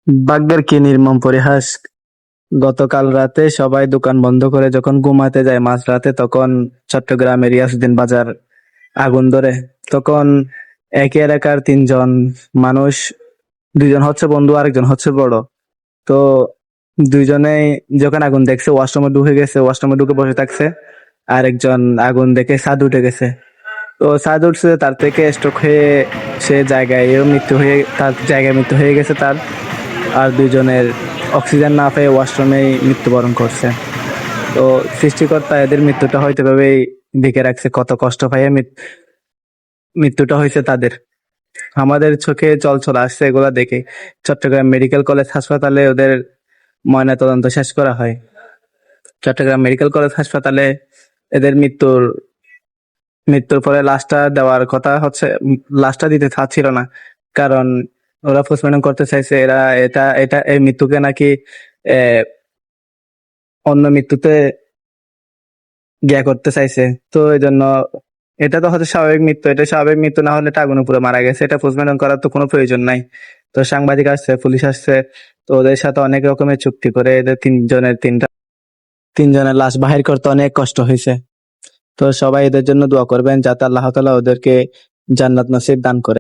ভাগ্যের কি নির্মম পরিহাস! গতকাল রাতে সবাই দোকান বন্ধ করে যখন ঘুমাতে যায় মাঝরাতে, তখন চট্টগ্রামের ইয়াসুদ্দিন বাজার আগুন ধরে। তখন একই এলাকার তিনজন মানুষ, দুইজন হচ্ছে বন্ধু, আরেকজন হচ্ছে বড়। তো দুইজনেই যখন আগুন দেখছে ওয়াশরুমে ঢুকে গেছে, ওয়াশরুমে ঢুকে বসে থাকছে। আরেকজন আগুন দেখে ছাদ উঠে গেছে। তো ছাদ উঠছে, তার থেকে স্ট্রোক হয়ে সে জায়গায় মৃত্যু হয়ে, তার জায়গায় মৃত্যু হয়ে গেছে তার। আর দুইজনের অক্সিজেন না পেয়ে ওয়াশরুমেই মৃত্যুবরণ করছে। তো সৃষ্টিকর্তা এদের মৃত্যুটা হয়তো ভাবেই দিকে রাখছে, কত কষ্ট পাইয়ে মৃত্যুটা হয়েছে তাদের। আমাদের চোখে জল চলে আসছে এগুলা দেখে। চট্টগ্রাম মেডিকেল কলেজ হাসপাতালে ওদের ময়না তদন্ত শেষ করা হয়। চট্টগ্রাম মেডিকেল কলেজ হাসপাতালে এদের মৃত্যুর পরে লাশটা দেওয়ার কথা হচ্ছে, লাশটা দিতে চাচ্ছিল না। কারণ ওরা পোস্টমর্টম করতে চাইছে, এরা এটা এই মৃত্যুকে নাকি আহ, অন্য মৃত্যুতে করতে চাইছে। তো এই জন্য এটা তো হচ্ছে স্বাভাবিক মৃত্যু, এটা স্বাভাবিক মৃত্যু না হলে এটা আগুনে পুরো মারা গেছে, এটা পোস্টমর্টম করার তো কোনো প্রয়োজন নাই। তো সাংবাদিক আসছে, পুলিশ আসছে। তো ওদের সাথে অনেক রকমের চুক্তি করে এদের তিনজনের লাশ বাহির করতে অনেক কষ্ট হয়েছে। তো সবাই এদের জন্য দোয়া করবেন যাতে আল্লাহ তাআলা ওদেরকে জান্নাত নসিব দান করে।